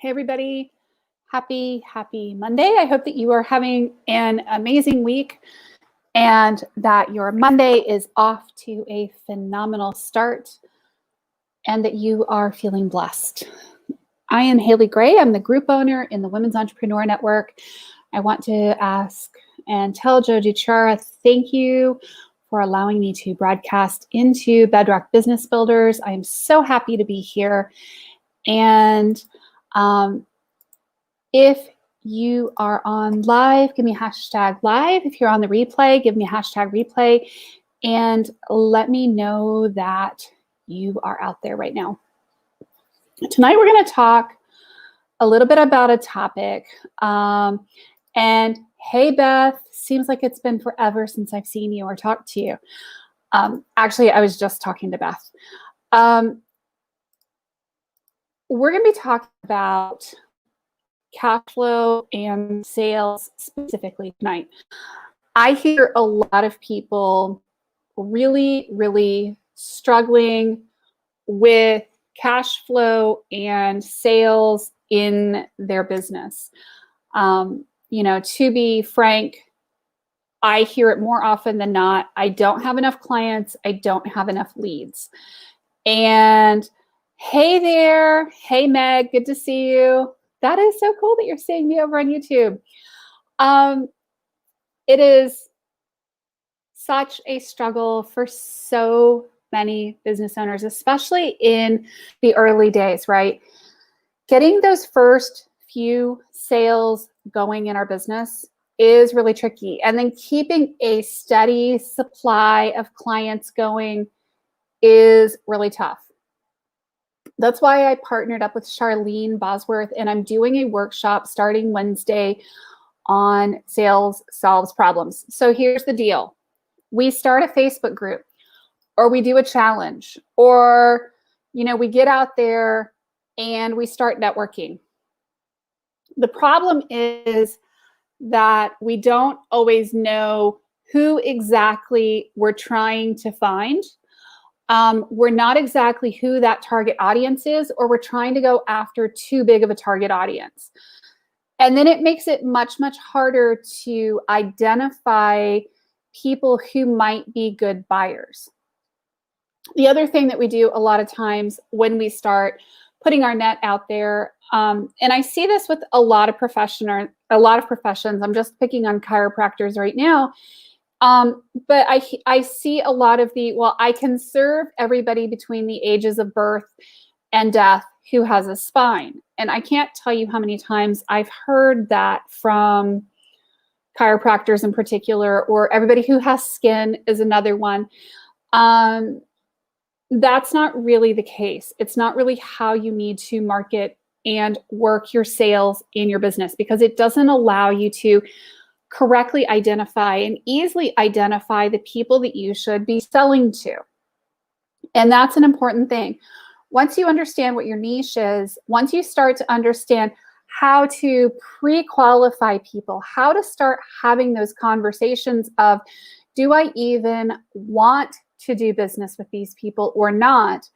Hey, everybody. Happy Monday. I hope that you are having an amazing week and that your Monday is off to a phenomenal start and that you are feeling blessed. I am Haley Gray. I'm the group owner in the Women's Entrepreneur Network. I want to ask and tell Joji Chara, thank you for allowing me to broadcast into Bedrock Business Builders. I am so happy to be here. And if you are on live, give me hashtag live. If you're on the replay, give me hashtag replay and let me know that you are out there right now. Tonight, we're going to talk a little bit about a topic. And hey, Beth, seems like it's been forever since I've seen you or talked to you. Actually, I was just talking to Beth. We're going to be talking about cash flow and sales specifically tonight. I hear a lot of people really struggling with cash flow and sales in their business. To be frank, I hear it more often than not. I don't have enough clients. I don't have enough leads. And hey there. Hey, Meg. Good to see you. That is so cool that you're seeing me over on YouTube. It is such a struggle for so many business owners, especially in the early days, right? Getting those first few sales going in our business is really tricky. And then keeping a steady supply of clients going is really tough. That's why I partnered up with Charlene Bosworth, and I'm doing a workshop starting Wednesday on Sales Solves Problems. So here's the deal. We start a Facebook group, or we do a challenge, or, we get out there and we start networking. The problem is that we don't always know who exactly we're trying to find. We're not exactly who that target audience is, or we're trying to go after too big of a target audience. And then it makes it much harder to identify people who might be good buyers. The other thing that we do a lot of times when we start putting our net out there, and I see this with a lot of professions. I'm just picking on chiropractors right now. But I see a lot of I can serve everybody between the ages of birth and death who has a spine. And I can't tell you how many times I've heard that from chiropractors in particular, or everybody who has skin is another one. That's not really the case. It's not really how you need to market and work your sales in your business, because it doesn't allow you to correctly identify and easily identify the people that you should be selling to. And that's an important thing. Once you understand what your niche is, once you start to understand how to pre-qualify people, how to start having those conversations of, do I even want to do business with these people or not?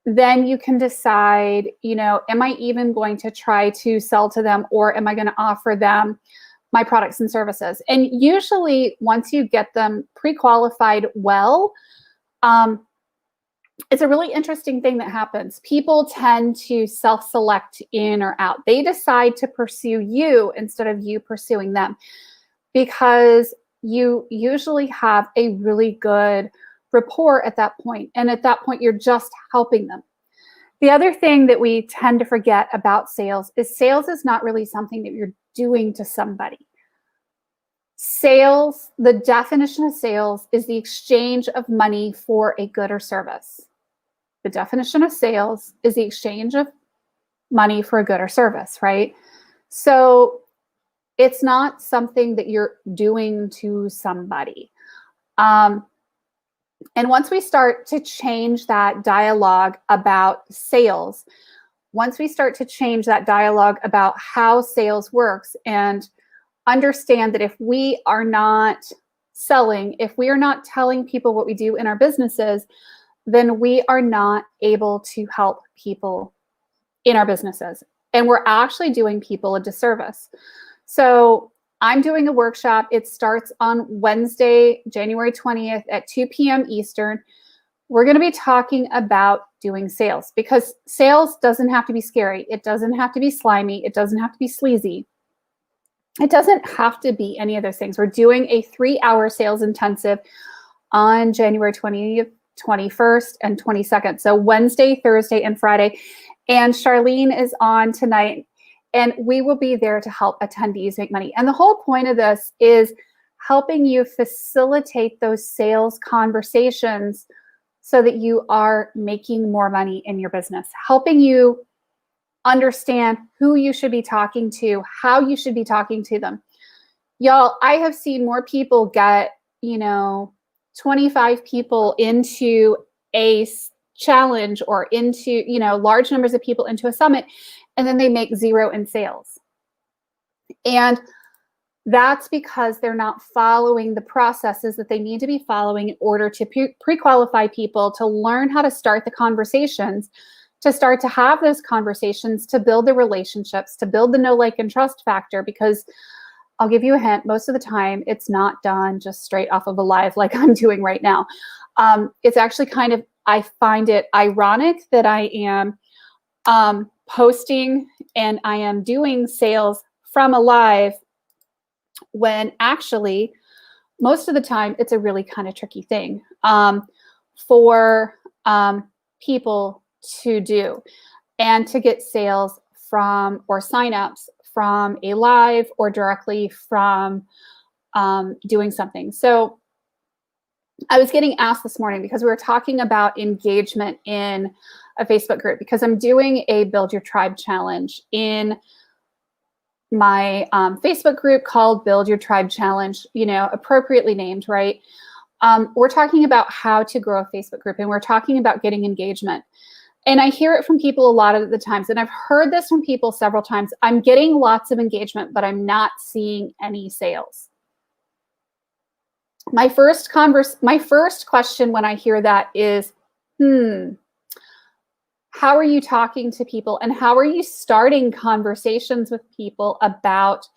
Then you can decide, am I even going to try to sell to them, or am I going to offer them my products and services? And usually once you get them pre-qualified well, it's a really interesting thing that happens. People tend to self-select in or out. They decide to pursue you instead of you pursuing them, because you usually have a really good rapport at that point. And at that point, you're just helping them. The other thing that we tend to forget about sales is not really something that you're doing to somebody. Sales, the definition of sales is the exchange of money for a good or service. The definition of sales is the exchange of money for a good or service, right? So it's not something that you're doing to somebody. And once we start to change that dialogue about sales, once we start to change that dialogue about how sales works, and understand that if we are not selling, if we are not telling people what we do in our businesses, then we are not able to help people in our businesses. and we're actually doing people a disservice. So I'm doing a workshop. It starts on Wednesday, January 20th at 2 p.m. Eastern. We're going to be talking about doing sales, because sales doesn't have to be scary. It doesn't have to be slimy. It doesn't have to be sleazy. It doesn't have to be any of those things. We're doing a 3-hour sales intensive on January 20th, 21st, and 22nd. So Wednesday, Thursday, and Friday. And Charlene is on tonight, and we will be there to help attendees make money. And the whole point of this is helping you facilitate those sales conversations so that you are making more money in your business, helping you understand who you should be talking to, how you should be talking to them. Y'all, I have seen more people get, 25 people into a challenge or into, large numbers of people into a summit, and then they make 0 in sales. And that's because they're not following the processes that they need to be following in order to pre-qualify people, to learn how to start the conversations, to start to have those conversations, to build the relationships, to build the know, like, and trust factor. Because I'll give you a hint, most of the time it's not done just straight off of a live like I'm doing right now. It's actually kind of, I find it ironic that I am posting and I am doing sales from a live, when actually most of the time it's a really kind of tricky thing for people to do, and to get sales from, or signups from, a live or directly from doing something. So I was getting asked this morning, because we were talking about engagement in a Facebook group, because I'm doing a Build Your Tribe challenge in my Facebook group called Build Your Tribe Challenge, appropriately named, right? We're talking about how to grow a Facebook group, and we're talking about getting engagement. And I hear it from people a lot of the times, and I've heard this from people several times. I'm getting lots of engagement, but I'm not seeing any sales. My first question when I hear that is, how are you talking to people, and how are you starting conversations with people about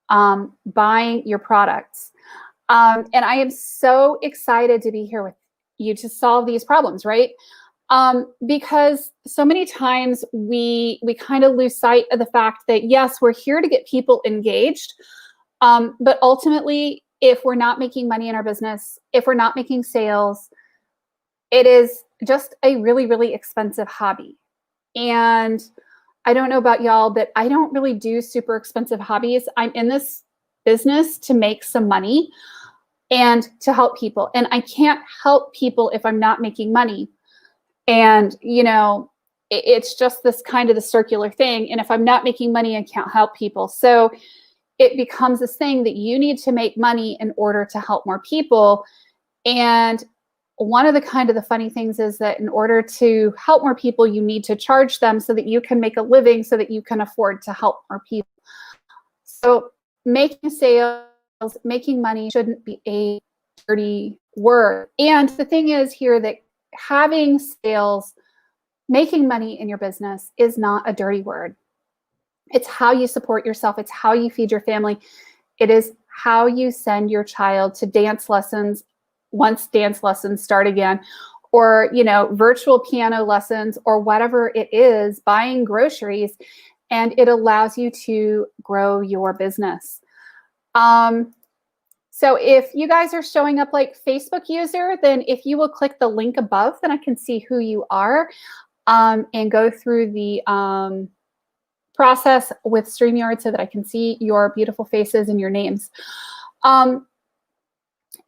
buying your products? And I am so excited to be here with you to solve these problems, right? Because so many times we kind of lose sight of the fact that, yes, we're here to get people engaged, but ultimately, if we're not making money in our business, if we're not making sales, it is just a really, really expensive hobby. And I don't know about y'all, but I don't really do super expensive hobbies. I'm in this business to make some money and to help people. And I can't help people if I'm not making money. And, it's just this kind of the circular thing. And if I'm not making money, I can't help people. So it becomes this thing that you need to make money in order to help more people. And one of the funny things is that in order to help more people, you need to charge them so that you can make a living, so that you can afford to help more people. So making sales, making money shouldn't be a dirty word. And the thing is here that having sales, making money in your business is not a dirty word. It's how you support yourself. It's how you feed your family. It is how you send your child to dance lessons once dance lessons start again, or, virtual piano lessons, or whatever it is, buying groceries, and it allows you to grow your business. So if you guys are showing up like Facebook user, then if you will click the link above, then I can see who you are, and go through the process with StreamYard so that I can see your beautiful faces and your names.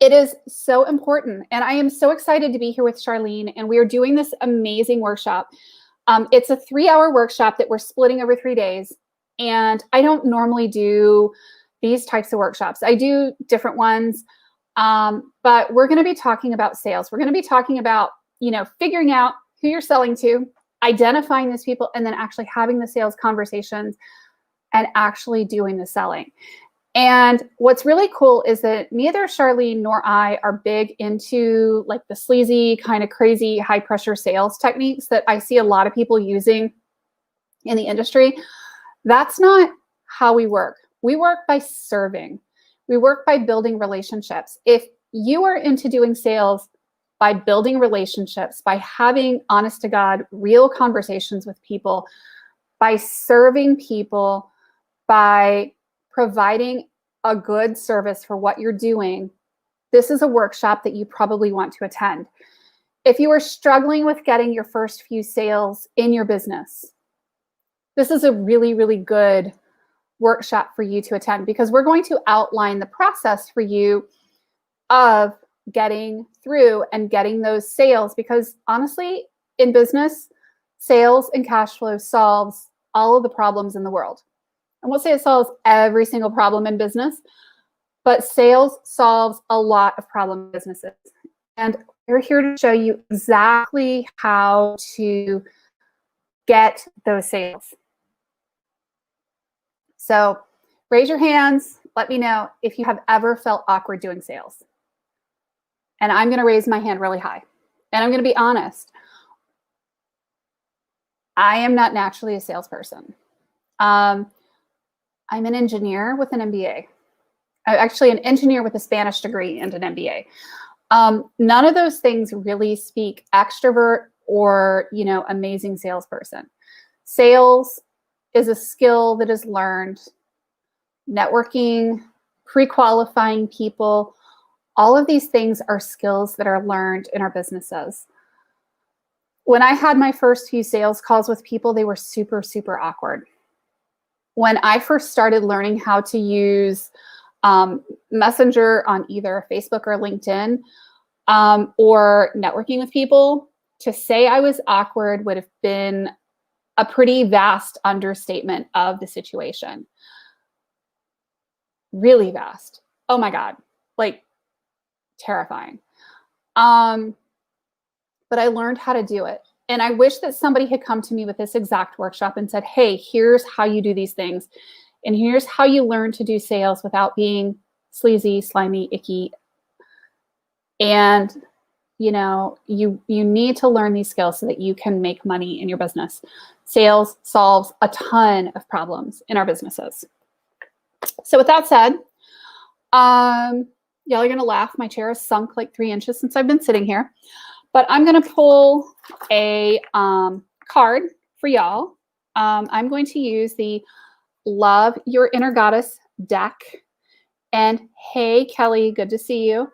It is so important. And I am so excited to be here with Charlene, and we are doing this amazing workshop. It's a 3-hour workshop that we're splitting over 3 days. And I don't normally do these types of workshops. I do different ones, but we're going to be talking about sales. We're going to be talking about, figuring out who you're selling to, identifying those people, and then actually having the sales conversations and actually doing the selling. And what's really cool is that neither Charlene nor I are big into like the sleazy, kind of crazy, high pressure sales techniques that I see a lot of people using in the industry. That's not how we work. We work by serving. We work by building relationships. If you are into doing sales by building relationships, by having honest to God, real conversations with people, by serving people, by providing a good service for what you're doing, this is a workshop that you probably want to attend. If you are struggling with getting your first few sales in your business, this is a really, really good workshop for you to attend, because we're going to outline the process for you of getting through and getting those sales. Because honestly, in business, sales and cash flow solves all of the problems in the world. I won't say it solves every single problem in business, but sales solves a lot of problem businesses. And we're here to show you exactly how to get those sales. So raise your hands. Let me know if you have ever felt awkward doing sales. And I'm going to raise my hand really high. And I'm going to be honest. I am not naturally a salesperson. I'm an engineer with an MBA. I'm actually an engineer with a Spanish degree and an MBA. None of those things really speak extrovert or, amazing salesperson. Sales is a skill that is learned. Networking, pre-qualifying people, all of these things are skills that are learned in our businesses. When I had my first few sales calls with people, they were super, super awkward. When I first started learning how to use Messenger on either Facebook or LinkedIn, or networking with people, to say I was awkward would have been a pretty vast understatement of the situation. Really vast. Oh my God, like terrifying. But I learned how to do it. And I wish that somebody had come to me with this exact workshop and said, hey, here's how you do these things. And here's how you learn to do sales without being sleazy, slimy, icky. And, you need to learn these skills so that you can make money in your business. Sales solves a ton of problems in our businesses. So with that said, y'all are going to laugh. My chair has sunk like 3 inches since I've been sitting here. But I'm going to pull a card for y'all. I'm going to use the Love Your Inner Goddess deck. And hey, Kelly, good to see you.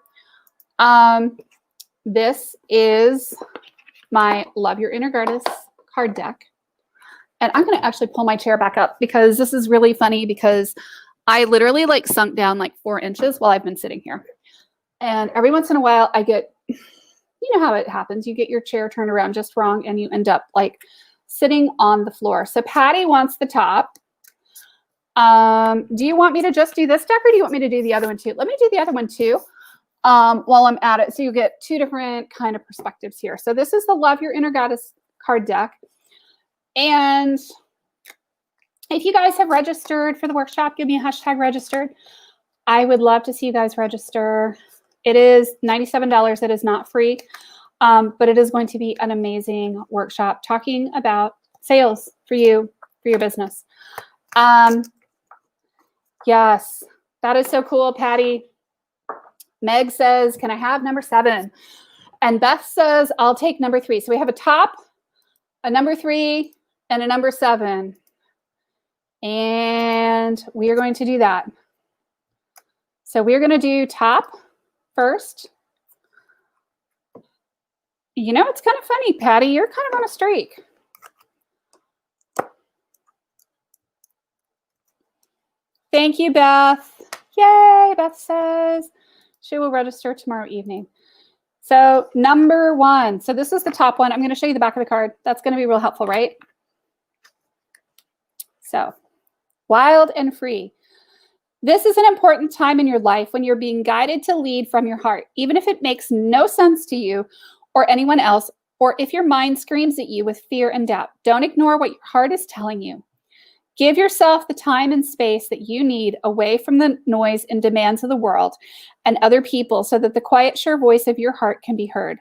This is my Love Your Inner Goddess card deck. And I'm going to actually pull my chair back up because this is really funny, because I literally sunk down 4 inches while I've been sitting here. And every once in a while I get, how it happens. You get your chair turned around just wrong and you end up sitting on the floor. So Patty wants the top. Do you want me to just do this deck, or do you want me to do the other one too? Let me do the other one too while I'm at it. So you get two different kind of perspectives here. So this is the Love Your Inner Goddess card deck. And if you guys have registered for the workshop, give me a hashtag registered. I would love to see you guys register. It is $97. It is not free, but it is going to be an amazing workshop talking about sales for you, for your business. Yes, that is so cool, Patty. Meg says, can I have number 7? And Beth says, I'll take number 3. So we have a top, a number 3, and a number 7. And we are going to do that. So we're going to do top first. It's kind of funny, Patty. You're kind of on a streak. Thank you, Beth. Yay, Beth says she will register tomorrow evening. So number 1. So this is the top one. I'm going to show you the back of the card. That's going to be real helpful, right? So wild and free. This is an important time in your life when you're being guided to lead from your heart, even if it makes no sense to you or anyone else, or if your mind screams at you with fear and doubt. Don't ignore what your heart is telling you. Give yourself the time and space that you need away from the noise and demands of the world and other people so that the quiet, sure voice of your heart can be heard.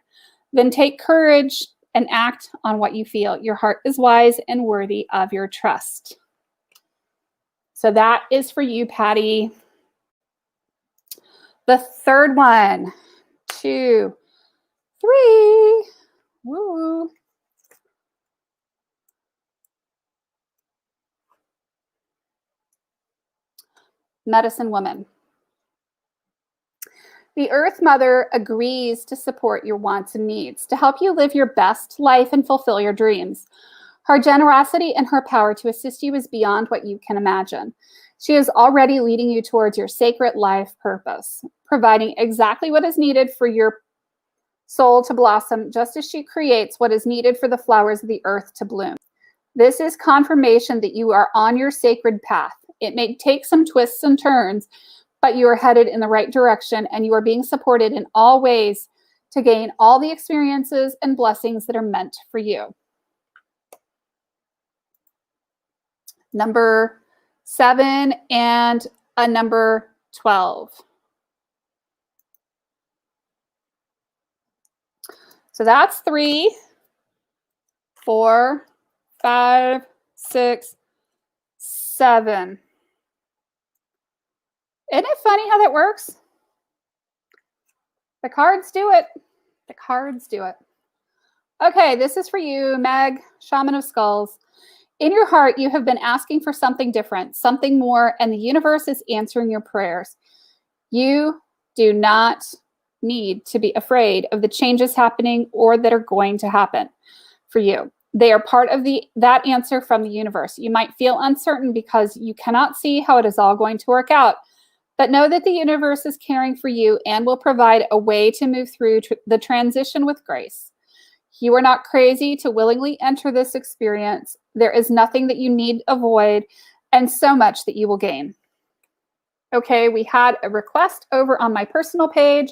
Then take courage and act on what you feel. Your heart is wise and worthy of your trust. So that is for you, Patty. The third one, 2, 3. Woo. Medicine Woman. The Earth Mother agrees to support your wants and needs, to help you live your best life and fulfill your dreams. Her generosity and her power to assist you is beyond what you can imagine. She is already leading you towards your sacred life purpose, providing exactly what is needed for your soul to blossom, just as she creates what is needed for the flowers of the earth to bloom. This is confirmation that you are on your sacred path. It may take some twists and turns, but you are headed in the right direction, and you are being supported in all ways to gain all the experiences and blessings that are meant for you. Number 7 and a number 12. So that's 3, 4, 5, 6, 7. Isn't it funny how that works? The cards do it. The cards do it. Okay, this is for you, Meg, Shaman of Skulls. In your heart, you have been asking for something different, something more, and the universe is answering your prayers. You do not need to be afraid of the changes happening or that are going to happen for you. They are part of that answer from the universe. You might feel uncertain because you cannot see how it is all going to work out, but know that the universe is caring for you and will provide a way to move through the transition with grace. You are not crazy to willingly enter this experience. There is nothing that you need avoid and so much that you will gain. Okay, we had a request over on my personal page.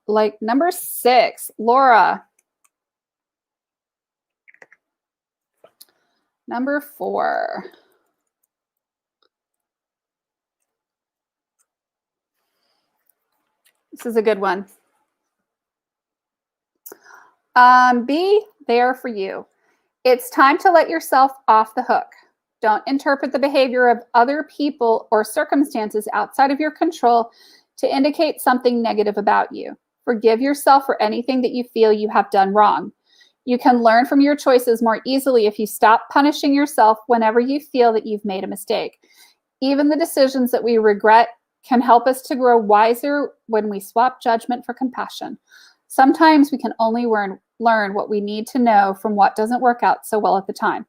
Like number 6, Laura. Number 4. This is a good one. Be there for you. It's time to let yourself off the hook. Don't interpret the behavior of other people or circumstances outside of your control to indicate something negative about you. Forgive yourself for anything that you feel you have done wrong. You can learn from your choices more easily if you stop punishing yourself whenever you feel that you've made a mistake. Even the decisions that we regret can help us to grow wiser when we swap judgment for compassion. Sometimes we can only learn what we need to know from what doesn't work out so well at the time.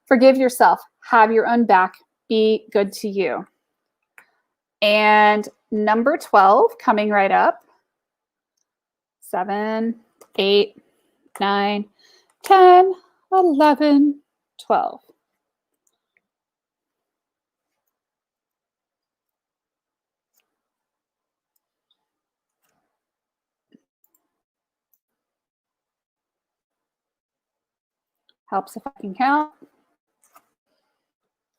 Forgive yourself. Have your own back. Be good to you. And number 12 coming right up. 7, 8, 9, 10, 11, 12. Helps if I can count.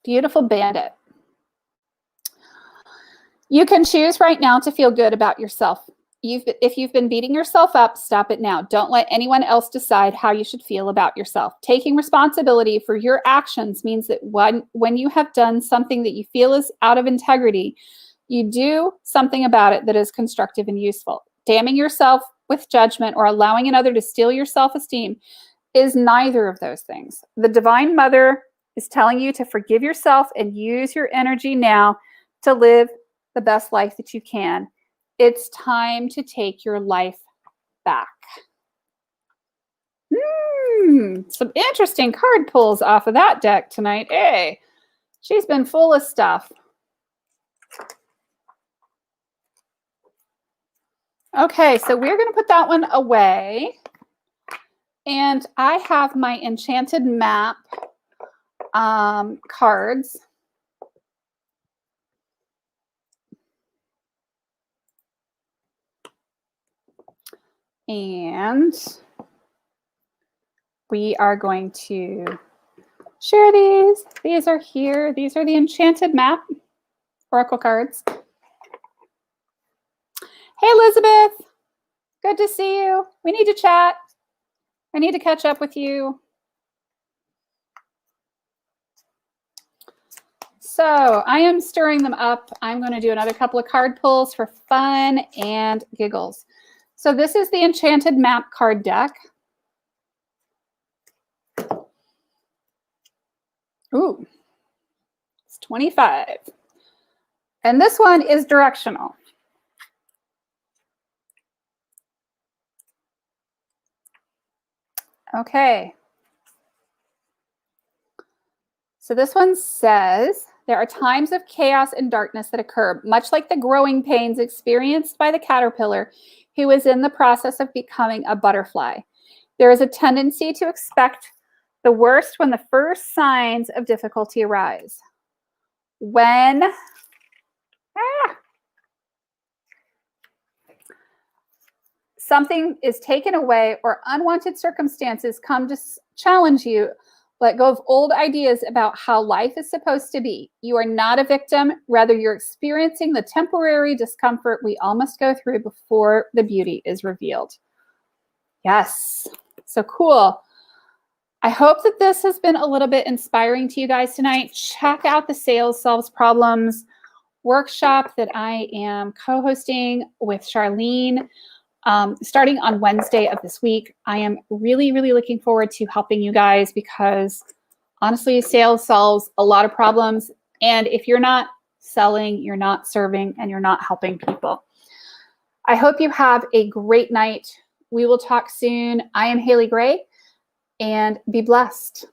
Beautiful Bandit. You can choose right now to feel good about yourself. If you've been beating yourself up, stop it now. Don't let anyone else decide how you should feel about yourself. Taking responsibility for your actions means that when you have done something that you feel is out of integrity, you do something about it that is constructive and useful. Damning yourself with judgment or allowing another to steal your self-esteem is neither of those things. The Divine Mother is telling you to forgive yourself and use your energy now to live the best life that you can. It's time to take your life back. Some interesting card pulls off of that deck tonight. Hey, she's been full of stuff. Okay, so we're going to put that one away. And I have my Enchanted Map cards. And we are going to share these. These are here. These are the Enchanted Map Oracle cards. Hey, Elizabeth. Good to see you. We need to chat. I need to catch up with you. So I am stirring them up. I'm going to do another couple of card pulls for fun and giggles. So this is the Enchanted Map card deck. Ooh, it's 25. And this one is directional. Okay. So this one says, there are times of chaos and darkness that occur, much like the growing pains experienced by the caterpillar who is in the process of becoming a butterfly. There is a tendency to expect the worst when the first signs of difficulty arise. When something is taken away or unwanted circumstances come to challenge you, let go of old ideas about how life is supposed to be. You are not a victim. Rather, you're experiencing the temporary discomfort we all must go through before the beauty is revealed. Yes, so cool. I hope that this has been a little bit inspiring to you guys tonight. Check out the Sales Solves Problems workshop that I am co-hosting with Charlene. Starting on Wednesday of this week. I am really, really looking forward to helping you guys because honestly, sales solves a lot of problems. And if you're not selling, you're not serving, and you're not helping people. I hope you have a great night. We will talk soon. I am Haley Gray, and be blessed.